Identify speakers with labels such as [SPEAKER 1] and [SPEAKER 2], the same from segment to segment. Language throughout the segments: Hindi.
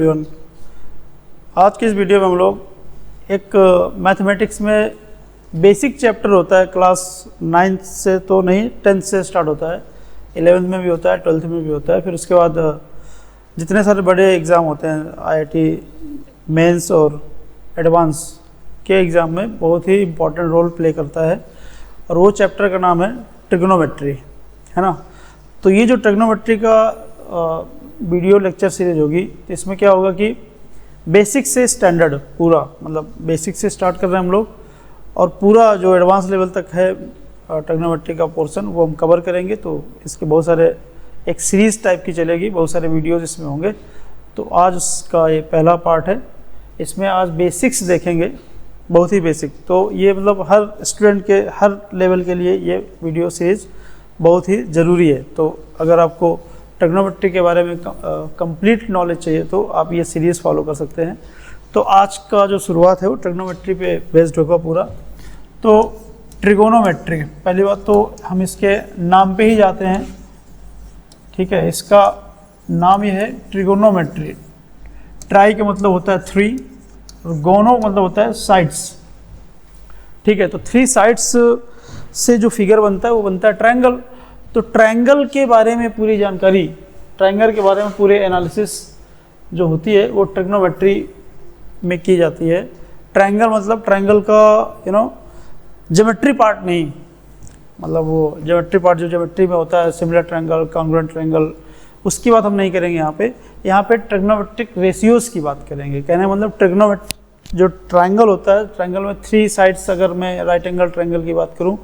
[SPEAKER 1] एवरीवन। आज की इस वीडियो में हम लोग एक मैथमेटिक्स में बेसिक चैप्टर होता है, क्लास 9 से तो नहीं 10th से स्टार्ट होता है, 11th में भी होता है, 12th में भी होता है। फिर उसके बाद जितने सारे बड़े एग्ज़ाम होते हैं IIT मेंस और एडवांस के एग्ज़ाम में बहुत ही इम्पोर्टेंट रोल प्ले करता है, और वो चैप्टर का नाम है ट्रिग्नोमेट्री, है ना। तो ये जो ट्रिग्नोमेट्री का वीडियो लेक्चर सीरीज होगी, तो इसमें क्या होगा कि बेसिक से स्टैंडर्ड पूरा, मतलब बेसिक से स्टार्ट कर रहे हैं हम लोग, और पूरा जो एडवांस लेवल तक है ट्रिग्नोमेट्री का पोर्शन वो हम कवर करेंगे। तो इसके बहुत सारे एक सीरीज़ टाइप की चलेगी, बहुत सारे वीडियोज़ इसमें होंगे। तो आज उसका ये पहला पार्ट है, इसमें आज बेसिक्स देखेंगे, बहुत ही बेसिक। तो ये मतलब हर स्टूडेंट के हर लेवल के लिए ये वीडियो सीरीज़ बहुत ही ज़रूरी है। तो अगर आपको ट्रिग्नोमेट्री के बारे में कंप्लीट नॉलेज चाहिए तो आप ये सीरीज़ फॉलो कर सकते हैं। तो आज का जो शुरुआत है वो ट्रिग्नोमेट्री पे बेस्ड होगा पूरा। तो ट्रिगोनोमेट्री, पहली बात तो हम इसके नाम पे ही जाते हैं, ठीक है। इसका नाम ये है ट्रिगोनोमेट्री। ट्राई का मतलब होता है 3 और गोनो मतलब होता है साइड्स, ठीक है। तो 3 साइड्स से जो फिगर बनता है वो बनता है ट्रायंगल। तो ट्रायंगल के बारे में पूरी जानकारी, ट्रायंगल के बारे में पूरे एनालिसिस जो होती है वो ट्रिग्नोमेट्री में की जाती है। ट्रायंगल मतलब ट्रायंगल का ज्योमेट्री पार्ट नहीं, मतलब वो ज्योमेट्री पार्ट जो ज्योमेट्री में होता है, सिमिलर ट्रायंगल, कॉन्ग्रुएंट ट्रायंगल, उसकी बात हम नहीं करेंगे यहाँ पे ट्रिग्नोमेट्रिक रेशियोज़ की बात करेंगे। कहने मतलब ट्रिग्नोमेट्री जो ट्रायंगल होता है, ट्रायंगल में 3 साइड्स, अगर मैं राइट एंगल ट्रायंगल की बात करूँ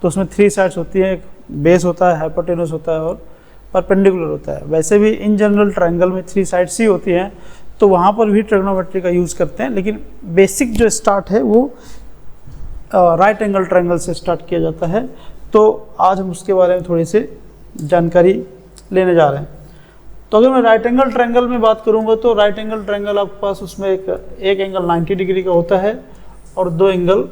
[SPEAKER 1] तो उसमें 3 साइड्स होती हैं, एक बेस होता है, हाइपोटेन्यूस होता है और परपेंडिकुलर होता है। वैसे भी इन जनरल ट्रायंगल में 3 साइड्स ही होती हैं, तो वहाँ पर भी ट्रिग्नोमेट्री का यूज़ करते हैं। लेकिन बेसिक जो स्टार्ट है वो राइट एंगल ट्रायंगल से स्टार्ट किया जाता है। तो आज हम उसके बारे में थोड़ी सी जानकारी लेने जा रहे हैं। तो अगर मैं राइट एंगल ट्रायंगल में बात करूँगा तो राइट एंगल ट्रायंगल आपके पास उसमें एक एंगल 90 डिग्री का होता है और 2 एंगल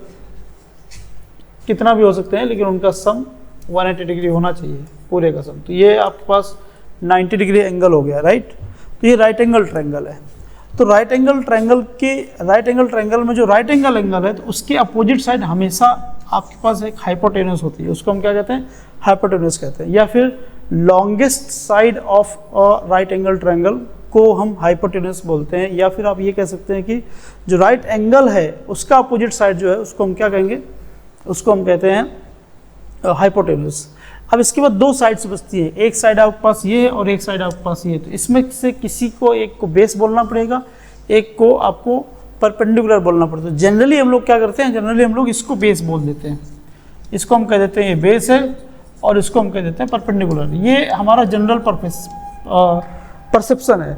[SPEAKER 1] कितना भी हो सकते हैं, लेकिन उनका सम 180 डिग्री होना चाहिए, पूरे का सम। तो ये आपके पास 90 डिग्री एंगल हो गया, राइट। तो ये राइट एंगल ट्रायंगल है। तो राइट एंगल ट्रायंगल में जो राइट एंगल है तो उसके अपोजिट साइड हमेशा आपके पास एक हाइपोटेन्यूस होती है, उसको हम क्या कहते हैं, हाइपोटेन्यूस कहते हैं। या फिर longest side of right angle triangle को हम हाइपोटेन्यूस बोलते हैं। या फिर आप ये कह सकते हैं कि जो राइट एंगल है उसका अपोजिट साइड जो है उसको हम क्या कहेंगे, उसको हम कहते हैं हाइपोटेन्यूस। अब इसके बाद 2 साइड्स बचती है, एक साइड आपके पास ये है और एक साइड आपके पास ये है। तो इसमें से किसी को एक को बेस बोलना पड़ेगा, एक को आपको परपेंडिकुलर बोलना पड़ता है। जनरली हम लोग क्या करते हैं, जनरली हम लोग इसको बेस बोल देते हैं, इसको हम कह देते हैं ये बेस है और इसको हम कह देते हैं परपेंडिकुलर। ये हमारा जनरल परसेप्शन है,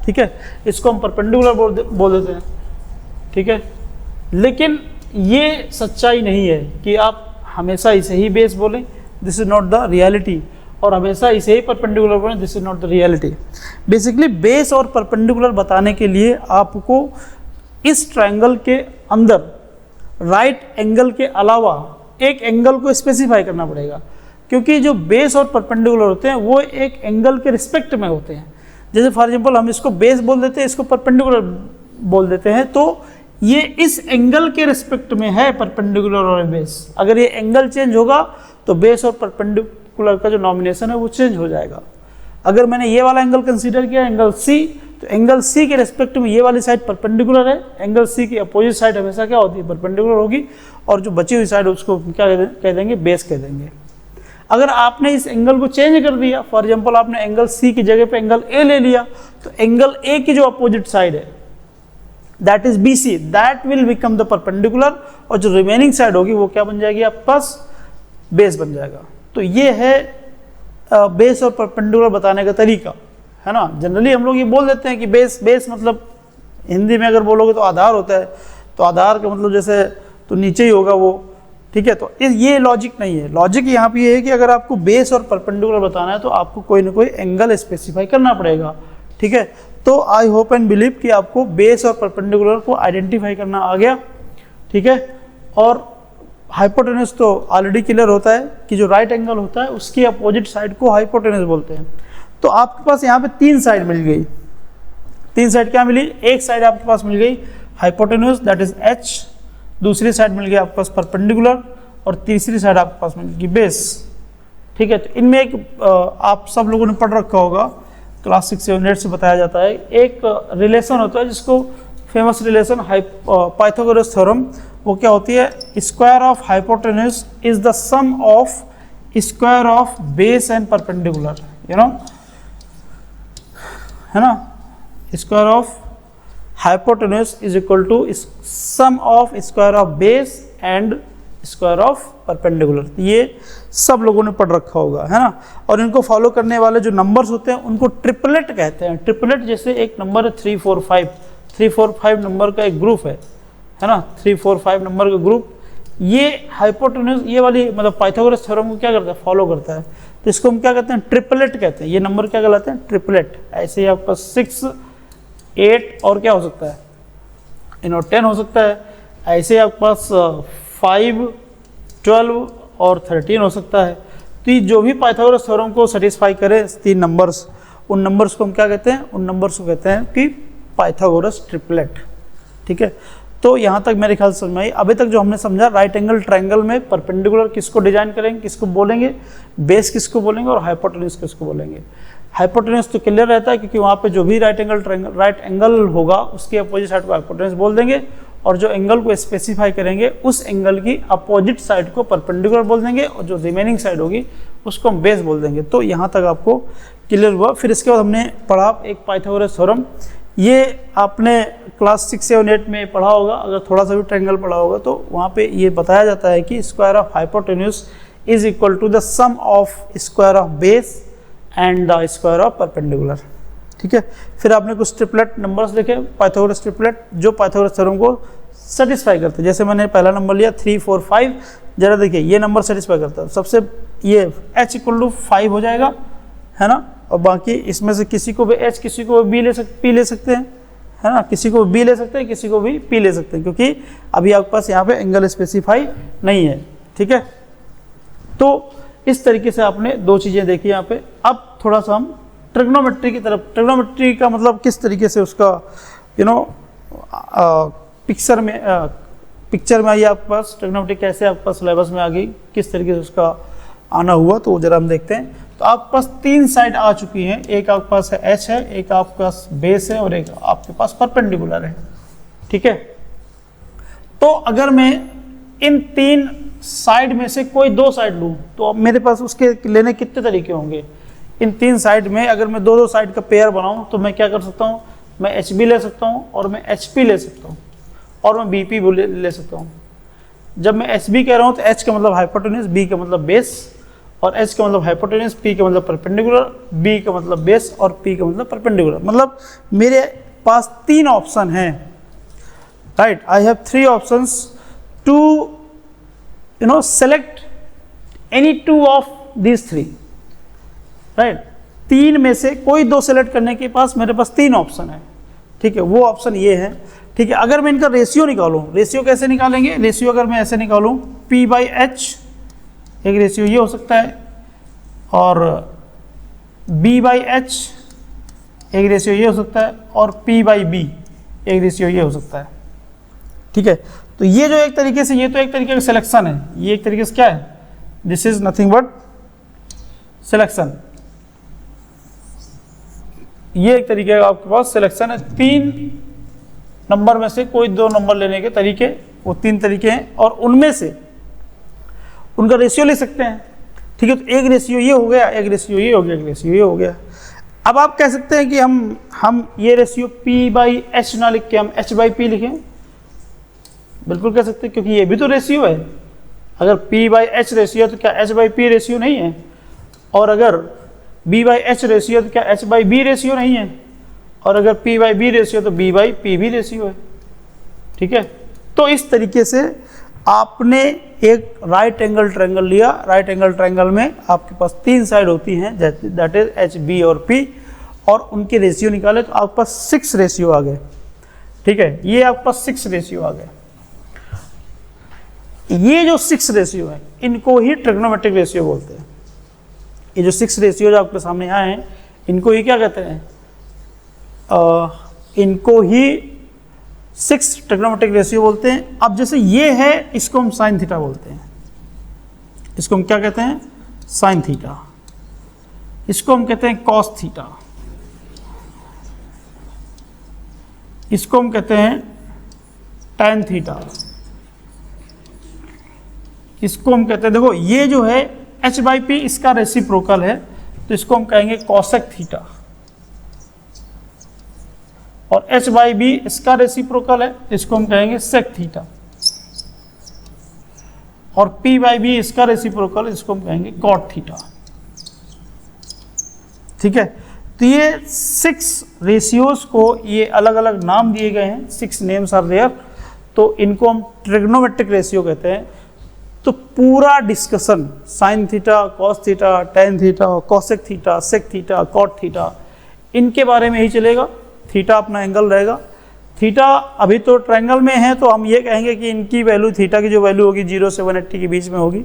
[SPEAKER 1] ठीक है। इसको हम परपेंडिकुलर बोल देते हैं, ठीक है। लेकिन ये सच्चाई नहीं है कि आप हमेशा इसे ही बेस बोलें, this is not the reality, और हमेशा इसे ही परपेंडिकुलर बोलें, this is not the reality. Basically base और परपेंडिकुलर बताने के लिए आपको इस ट्रायंगल के अंदर राइट एंगल के अलावा एक एंगल को स्पेसिफाई करना पड़ेगा, क्योंकि जो बेस और परपेंडिकुलर होते हैं वो एक एंगल के रिस्पेक्ट में होते हैं। जैसे फॉर एग्जांपल हम इसको बेस बोल देते हैं, इसको परपेंडिकुलर बोल देते हैं, तो ये इस एंगल के रिस्पेक्ट में है, परपेंडिकुलर और बेस। अगर ये एंगल चेंज होगा तो बेस और परपेंडिकुलर का जो नॉमिनेशन है वो चेंज हो जाएगा। अगर मैंने ये वाला एंगल कंसीडर किया, एंगल सी, तो एंगल सी के रिस्पेक्ट में ये वाली साइड परपेंडिकुलर है, एंगल सी की अपोजिट साइड हमेशा क्या होती है, परपेंडिकुलर होगी, और जो बची हुई साइड उसको क्या कह देंगे, बेस कह देंगे। अगर आपने इस एंगल को चेंज कर दिया, फॉर एग्जांपल आपने एंगल सी की जगह पे एंगल ए ले लिया, तो एंगल ए की जो अपोजिट साइड है that is BC, that will become the perpendicular, और जो रिमेनिंग साइड होगी वो क्या बन जाएगी, आपके पास बेस बन जाएगा। तो ये है बेस और परपेंडिकुलर बताने का तरीका, है ना। जनरली हम लोग ये बोल देते हैं कि बेस मतलब हिंदी में अगर बोलोगे तो आधार होता है, तो आधार का मतलब जैसे तो नीचे ही होगा वो, ठीक है। तो ये लॉजिक नहीं है। लॉजिक यहाँ पे ये है कि अगर आपको बेस और परपेंडिकुलर बताना है तो आपको कोई ना कोई एंगल स्पेसिफाई करना पड़ेगा, ठीक है। तो आई होप एंड बिलीव कि आपको बेस और परपेंडिकुलर को आइडेंटिफाई करना आ गया, ठीक है। और हाइपोटेन्यूस तो ऑलरेडी क्लियर होता है कि जो राइट एंगल होता है उसकी अपोजिट साइड को हाइपोटेन्यूस बोलते हैं। तो आपके पास यहाँ पे 3 साइड मिल गई, तीन साइड क्या मिली, एक साइड आपके पास मिल गई हाइपोटेन्यूज दैट इज h, दूसरी साइड मिल गई आपके पास परपेंडिकुलर, और तीसरी साइड आपके पास मिल गई बेस। ठीक है, तो इनमें एक आप सब लोगों ने पढ़ रखा होगा, क्लास 6 से 8 से बताया जाता है, एक रिलेशन होता है जिसको फेमस रिलेशन पाइथागोरस थ्योरम, वो क्या होती है, square of hypotenuse is the sum of square of base and perpendicular, you know, है ना, square of hypotenuse is equal to sum of square of base and square of perpendicular. ये सब लोगों ने पढ़ रखा होगा, है ना। और इनको फॉलो करने वाले जो नंबर्स होते हैं उनको ट्रिपलेट कहते हैं। ट्रिपलेट जैसे एक नंबर है 3 4 5, 3 4 5 नंबर का एक ग्रुप है ना, 3 4 5 नंबर का ग्रुप, ये हाइपोटेन्यूज ये वाली मतलब पाइथागोरस थ्योरम को क्या करता है, फॉलो करता है, तो इसको हम क्या कहते हैं, ट्रिपलेट कहते हैं। ये नंबर क्या कहलाते हैं, ट्रिपलेट। ऐसे ही आपका 6 8 और क्या हो सकता है, 10 हो सकता है। ऐसे आपके पास 5 12 और 13 हो सकता है। तो ये जो भी पाइथागोरस थ्योरम को सेटिस्फाई करे तीन नंबर्स, उन नंबर्स को हम क्या कहते हैं, उन नंबर्स को कहते हैं कि पाइथागोरस ट्रिपलेट। ठीक है, तो यहाँ तक मेरे ख्याल से समझ में आई। अभी तक जो हमने समझा, राइट एंगल ट्रायंगल में परपेंडिकुलर किसको डिजाइन करेंगे, किसको बोलेंगे, बेस किसको बोलेंगे, और हाइपोटेन्यूज किसको बोलेंगे। हाइपोटेन्यूज तो क्लियर रहता है क्योंकि वहाँ पे जो भी राइट एंगल होगा उसके अपोजिट साइड को हाइपोटेन्यूज बोल देंगे, और जो एंगल को स्पेसिफाई करेंगे उस एंगल की अपोजिट साइड को परपेंडिकुलर बोल देंगे, और जो रिमेनिंग साइड होगी उसको हम बेस बोल देंगे। तो यहाँ तक आपको क्लियर हुआ। फिर इसके बाद हमने पढ़ा एक पाइथागोरस थ्योरम, ये आपने क्लास 6 7 8 में पढ़ा होगा, अगर थोड़ा सा भी ट्रायंगल पढ़ा होगा तो वहाँ पे ये बताया जाता है कि square of hypotenuse is equal to the sum of square of base and the square of perpendicular. ठीक है, फिर आपने कुछ ट्रिपलेट नंबर्स देखे, पाइथागोरस ट्रिपलेट जो पाइथागोरस थ्योरम को सेटिस्फाई करते हैं। जैसे मैंने पहला नंबर लिया 3 4 5, जरा देखिए ये नंबर सेटिस्फाई करता है। सबसे ये h इक्वल टू 5 हो जाएगा, है ना, और बाकी इसमें से किसी को भी h, किसी को भी p ले सकते हैं, है ना, किसी को b ले सकते हैं, किसी को भी p ले सकते हैं, क्योंकि अभी आपके पास यहाँ पे एंगल स्पेसिफाई नहीं है। ठीक है, तो इस तरीके से आपने दो चीज़ें देखी यहाँ पे। अब थोड़ा सा हम ट्रिग्नोमेट्री की तरफ, ट्रिग्नोमेट्री का मतलब किस तरीके से उसका पिक्चर में आई आपके पास, ट्रिग्नोमेट्री कैसे आपके पास सिलेबस में आ गई, किस तरीके से उसका आना हुआ, तो जरा हम देखते हैं। तो आपके पास तीन साइड आ चुकी हैं, एक आपके पास है एच है, एक आपके पास बेस है, और एक आपके पास परपेंडिकुलर है। ठीक है, तो अगर मैं इन तीन साइड में से कोई दो साइड लूँ तो अब मेरे पास उसके लेने कितने तरीके होंगे। इन तीन साइड में अगर मैं दो साइड का पेयर बनाऊँ तो मैं क्या कर सकता हूँ, मैं एच बी ले सकता हूँ, और मैं एच पी ले सकता हूँ, और मैं बी पी ले सकता हूँ। जब मैं एच बी कह रहा हूँ तो एच का मतलब हाइपोटेन्यूज, बी का मतलब बेस, और एच का मतलब हाइपोटेन्यूज, पी का मतलब परपेंडिकुलर, बी का मतलब बेस, और पी का मतलब परपेंडिकुलर। मतलब मेरे पास तीन ऑप्शन हैं, right. I have 3 options to select any 2 of these 3, right. तीन में से कोई दो सेलेक्ट करने के पास मेरे पास 3 ऑप्शन है। ठीक है, वो ऑप्शन ये है। ठीक है, अगर मैं इनका रेशियो निकालूं, रेशियो कैसे निकालेंगे, रेशियो अगर मैं ऐसे निकालूं P/H, एक रेशियो ये हो सकता है, और B/H एक रेशियो ये हो सकता है, और P/B एक रेशियो ये हो सकता है। ठीक है, तो ये जो एक तरीके से, ये तो एक तरीके का सिलेक्शन है, ये एक तरीके से क्या है, this is nothing but selection. ये एक तरीके का आपके पास सिलेक्शन है। 3 नंबर में से कोई 2 नंबर लेने के तरीके, वो 3 तरीके हैं, और उनमें से उनका रेशियो ले सकते हैं। ठीक है, तो एक रेशियो ये हो गया, एक रेशियो ये हो गया, एक रेशियो ये हो गया। अब आप कह सकते हैं कि हम ये रेशियो P/H ना लिख के हम H/P लिखें, बिल्कुल कह सकते हैं, क्योंकि ये भी तो रेशियो है। अगर P/H रेशियो तो क्या H/P रेशियो नहीं है, और अगर B/H रेशियो तो क्या H/B रेशियो नहीं है, और अगर P/B रेशियो तो B/P भी रेशियो है। ठीक है, तो इस तरीके से आपने एक राइट एंगल ट्रायंगल लिया। राइट एंगल ट्रायंगल में आपके पास 3 साइड होती हैं, दैट इज H, B और P, और उनके रेशियो निकाले तो आपके पास 6 रेशियो आ गए। ठीक है, ये आपके पास 6 रेशियो आ गए। ये जो 6 रेशियो है इनको ही ट्रिग्नोमेट्रिक रेशियो बोलते हैं। ये जो 6 रेशियो जो आपके सामने आए हैं, इनको ही क्या कहते हैं, इनको ही 6 ट्रिग्नोमेट्रिक रेशियो बोलते हैं। अब जैसे ये है, इसको हम साइन थीटा बोलते हैं, इसको हम क्या कहते हैं, साइन थीटा। इसको हम कहते हैं कॉस थीटा, इसको हम कहते हैं टैन थीटा, इसको हम कहते हैं, देखो ये जो है h/p इसका रेसिप्रोकल है, तो इसको हम कहेंगे कॉसेक थीटा, और h/b इसका रेसिप्रोकल है, इसको हम कहेंगे सेक थीटा, और p/b इसका रेसिप्रोकल, इसको हम कहेंगे कॉट थीटा। ठीक है, तो ये 6 रेशियोज को ये अलग अलग नाम दिए गए हैं, 6 नेम्स आर देयर, तो इनको हम ट्रिग्नोमेट्रिक रेशियो कहते हैं। तो पूरा discussion sine theta, cos theta, tan theta, cosec theta, sec theta, cot theta, इनके बारे में ही चलेगा। थीटा अपना एंगल रहेगा, थीटा अभी तो ट्रायंगल में है, तो हम ये कहेंगे कि इनकी वैल्यू, थीटा की जो वैल्यू होगी 0 से 180 के बीच में होगी।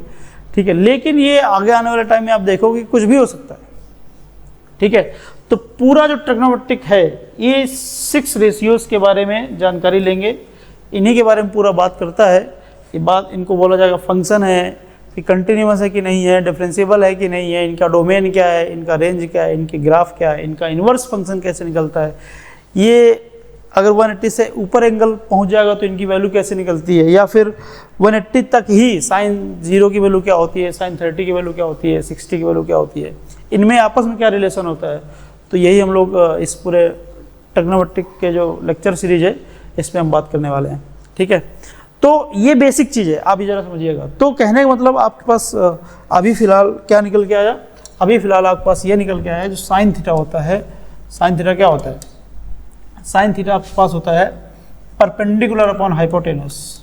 [SPEAKER 1] ठीक है, लेकिन ये आगे आने वाले टाइम में आप देखोगे कुछ भी हो सकता है। ठीक है, तो पूरा जो ट्रिग्नोमेट्रिक है, ये 6 रेशियोज के बारे में जानकारी लेंगे, इन्हीं के बारे में पूरा बात करता है। ये बात, इनको बोला जाएगा फंक्शन है कि कंटिन्यूअस है कि नहीं है, डिफरेंशिएबल है कि नहीं है, इनका डोमेन क्या है, इनका रेंज क्या है, इनके ग्राफ क्या है, इनका इन्वर्स फंक्शन कैसे निकलता है, ये अगर 180 से ऊपर एंगल पहुंच जाएगा तो इनकी वैल्यू कैसे निकलती है, या फिर 180 तक ही साइन 0 की वैल्यू क्या होती है, साइन 30 की वैल्यू क्या होती है, 60 की वैल्यू क्या होती है, इनमें आपस में क्या रिलेशन होता है। तो यही हम लोग इस पूरे ट्रिग्नोमेट्रिक के जो लेक्चर सीरीज है इसमें हम बात करने वाले हैं। ठीक है, तो ये बेसिक चीज़ है, आप ये जरा समझिएगा। तो कहने का मतलब आपके पास अभी फ़िलहाल क्या निकल के आया, अभी फ़िलहाल आपके पास ये निकल के आया जो साइन थीटा होता है। साइन थीटा क्या होता है, साइन थीटा आपके पास होता है परपेंडिकुलर अपॉन हाइपोटेनस,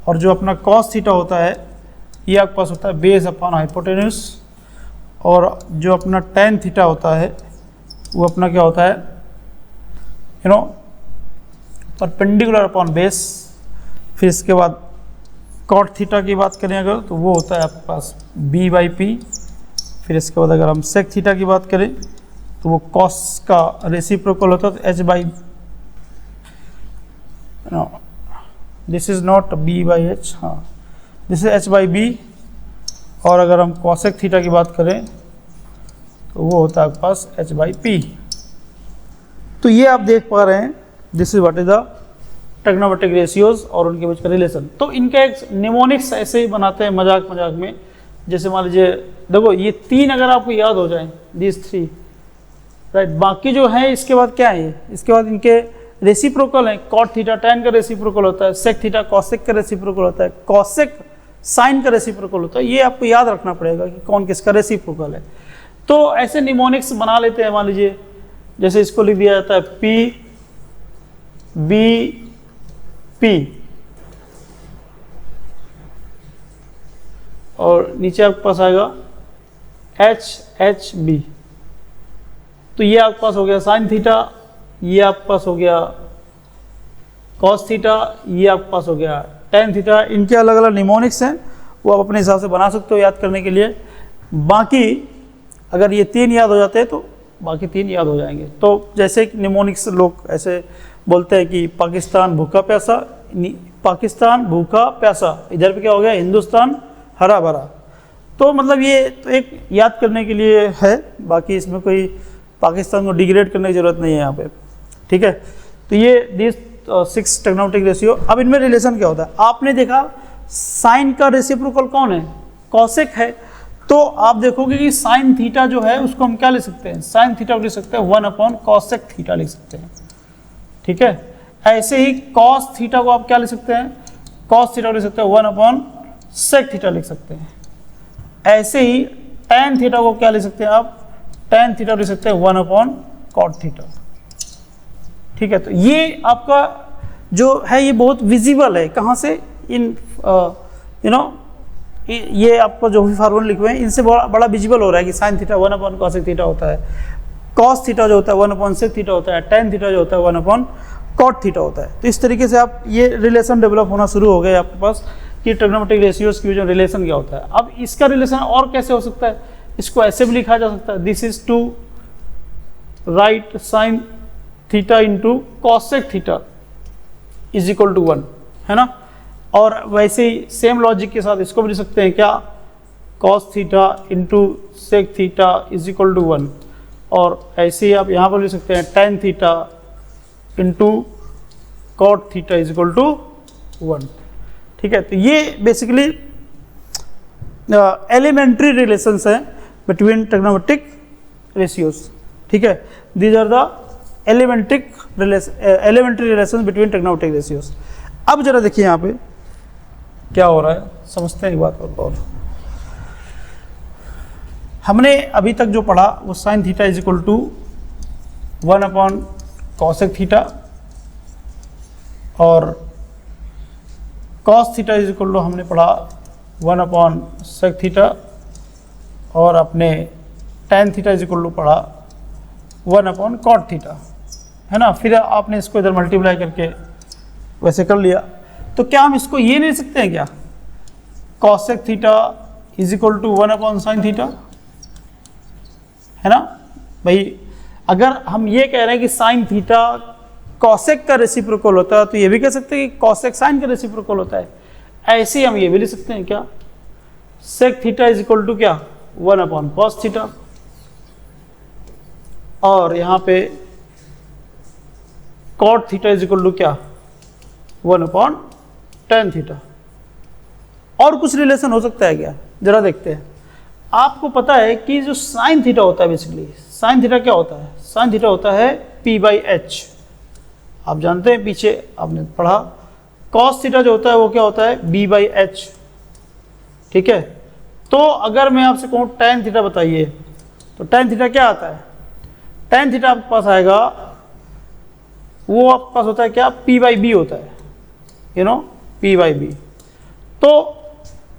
[SPEAKER 1] और जो अपना कॉस थीटा होता है ये आपके पास होता है बेस अपॉन हाइपोटेनस, और जो अपना टैन थीटा होता है वो अपना क्या होता है, परपेंडिकुलर अपॉन बेस। फिर इसके बाद कॉट थीटा की बात करें अगर, तो वो होता है आपके पास b/p। फिर इसके बाद अगर हम सेक थीटा की बात करें तो वो कॉस का रेसिप्रोकल होता है, तो दिस इज नॉट b/h, हाँ दिस इज h/b। और अगर हम कॉसेक थीटा की बात करें तो वो होता है आपके पास h/p। तो ये आप देख पा रहे हैं, this is what is the trigonometric ratios और उनके बीच का रिलेशन। तो इनका एक निमोनिक्स ऐसे ही बनाते हैं मजाक मजाक में, जैसे मान लीजिए देखो ये 3 अगर आपको याद हो जाएं, दिस 3 राइट, बाकी जो है इसके बाद क्या है, इसके बाद इनके रेसिप्रोकल है। कॉट थीटा टैन का रेसिप्रोकल होता है, सेक थीटा कॉसेक का रेसिप्रोकल होता है, कॉसेक साइन का रेसिप्रोकल होता है। ये आपको याद रखना पड़ेगा कि कौन किसका रेसिप्रोकल है। तो ऐसे निमोनिक्स बना लेते हैं, मान लीजिए जैसे इसको लिख दिया जाता है p/b/p, और नीचे आपके पास आएगा h/b। तो ये आपके पास हो गया साइन थीटा, ये आपके पास हो गया कॉस थीटा, ये आपके पास हो गया टैन थीटा। इनके अलग अलग निमोनिक्स हैं, वो आप अपने हिसाब से बना सकते हो याद करने के लिए। बाकी अगर ये 3 याद हो जाते हैं तो बाकी 3 याद हो जाएंगे। तो जैसे निमोनिक्स लोग ऐसे बोलते हैं कि पाकिस्तान भूखा प्यासा, पाकिस्तान भूखा प्यासा, इधर पे क्या हो गया, हिंदुस्तान हरा भरा। तो मतलब ये तो एक याद करने के लिए है, बाकी इसमें कोई पाकिस्तान को डिग्रेड करने की जरूरत नहीं है यहाँ पे। ठीक है, तो ये दिस 6 ट्रिग्नोमेट्रिक रेशियो। अब इनमें रिलेशन क्या होता है, आपने देखा साइन का रेसिप्रोकल कौन है, कॉसेक है। तो आप देखोगे कि साइन थीटा जो है उसको हम क्या लिख सकते हैं, साइन थीटा को लिख सकते हैं 1/कॉसेक थीटा लिख सकते हैं। ठीक है, ऐसे ही कॉस थीटा को आप क्या लिख सकते हैं, कॉस थीटा को लिख सकते हैं 1/सेक थीटा लिख सकते हैं। ऐसे ही टैन थीटा को क्या लिख सकते हैं आप, टैन थीटा लिख सकते हैं 1/कॉट थीटा। ठीक है, तो ये आपका जो है ये बहुत विजिबल है, कहाँ से, इन ये आपको जो भी फार्मूला लिखे हुए हैं इनसे बड़ा विजिबल हो रहा है कि साइन थीटा 1/कॉसेक थीटा होता है, कॉस थीटा जो होता है 1/सेक थीटा होता है, टैन थीटा जो होता है 1/कॉट थीटा होता है। तो इस तरीके से आप ये रिलेशन डेवलप होना शुरू हो गए आपके पास कि ट्रिग्नोमेट्रिक रेशियोज की जो रिलेशन क्या होता है। अब इसका रिलेशन और कैसे हो सकता है, इसको ऐसे भी लिखा जा सकता है, this is to write sine theta into cosec theta is equal to 1, है ना। और वैसे ही सेम लॉजिक के साथ इसको भी लिख सकते हैं क्या, cos theta into sec theta is equal to 1। और ऐसे ही आप यहाँ पर लिख सकते हैं tan theta into cot theta is equal to 1। ठीक है, तो ये बेसिकली एलिमेंट्री रिलेशंस हैं बिटवीन ट्रिग्नोमेट्रिक रेशियोज। ठीक है, these are the elementary relation between trigonometric ratios. अब जरा देखिए यहाँ पे क्या हो रहा है, समझते हैं एक बात और। हमने अभी तक जो पढ़ा वो sine theta is equal to 1 upon cosec theta और cos theta is equal to हमने पढ़ा 1 अपॉन सेक थीटा और अपने tan theta is equal to पढ़ा 1 अपॉन कॉट थीटा, है ना। फिर आपने इसको इधर मल्टीप्लाई करके वैसे कर लिया। तो क्या हम इसको ये नहीं लिख सकते हैं क्या, cosec theta is equal to 1 upon sine theta, है ना भाई। अगर हम ये कह रहे हैं कि साइन थीटा कॉसेक का रेसिप्रोकल होता है तो ये भी कह सकते हैं कि कॉसेक साइन का रेसिप्रोकल होता है। ऐसे ही हम ये भी लिख सकते हैं क्या, sec theta is equal to क्या 1 अपॉन कॉस थीटा और यहाँ पे cot theta is equal to क्या 1 अपॉन टेन थीटा। और कुछ रिलेशन हो सकता है क्या, जरा देखते हैं। आपको पता है कि जो साइन थीटा होता है, बेसिकली साइन थीटा क्या होता है, साइन थीटा होता है p/h। आप जानते हैं, पीछे आपने पढ़ा। कॉस थीटा जो होता है वो क्या होता है b/h। ठीक है, तो अगर मैं आपसे कहूँ टेन थीटा बताइए, तो टेन थीटा क्या आता है, टेन थीटा आपके पास आएगा, वो आपके पास होता है क्या p/b होता है, यू नो p/b। तो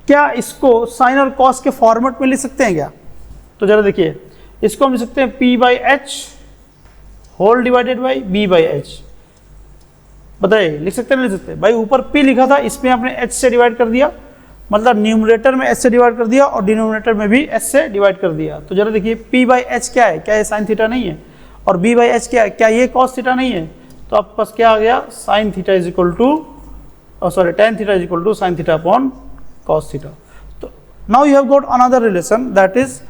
[SPEAKER 1] क्या इसको साइन और कॉस के फॉर्मेट में लिख सकते हैं क्या, तो जरा देखिए, इसको हम लिख सकते हैं p/h whole divided by b/h। बताइए लिख सकते हैं नहीं लिख सकते भाई। ऊपर p लिखा था, इसमें आपने h से डिवाइड कर दिया, मतलब न्यूमरेटर में h से डिवाइड कर दिया और डिनोमिनेटर में भी h से डिवाइड कर दिया। तो जरा देखिए p/h क्या है, क्या ये साइन थीटा नहीं है, और b/h क्या है, क्या ये कॉस थीटा नहीं है। तो आपके पास क्या आ गया, sine theta is equal to tan theta is equal to sine theta upon cos theta. तो now you have got another relation that is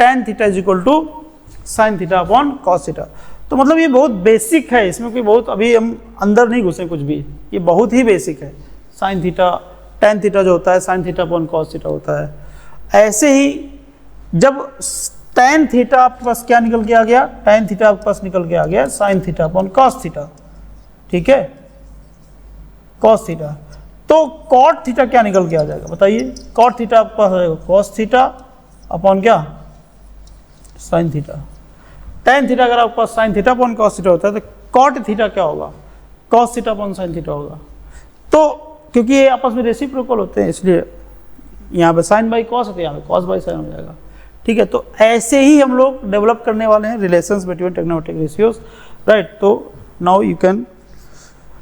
[SPEAKER 1] tan theta is equal to sin theta upon cos theta. तो मतलब ये बहुत बेसिक है, इसमें कोई बहुत अभी हम अंदर नहीं घुसे कुछ भी, ये बहुत ही बेसिक है। sin थीटा tan थीटा जो होता है sin theta upon cos theta होता है। ऐसे ही जब tan थीटा आपके पास क्या निकल के आ गया, tan थीटा आपके पास निकल के आ गया sin theta upon cos theta. ठीक है, cos थीटा। तो cot थीटा क्या निकल के आ जाएगा बताइए, cot थीटा आपके पास आ जाएगा cos थीटा अपॉन क्या sin थीटा। tan थीटा अगर आपके पास sin theta upon cos theta होता है तो cot थीटा क्या होगा, cos theta upon sin theta होगा। तो क्योंकि ये आपस में रेसिप्रोकल होते हैं इसलिए यहाँ पे sin बाई cos होता है, यहाँ पे cos बाई sin हो जाएगा। ठीक है, तो ऐसे ही हम लोग डेवलप करने वाले हैं relations between trigonometric ratios, right. तो now you can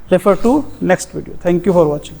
[SPEAKER 1] refer to next video. Thank you for watching.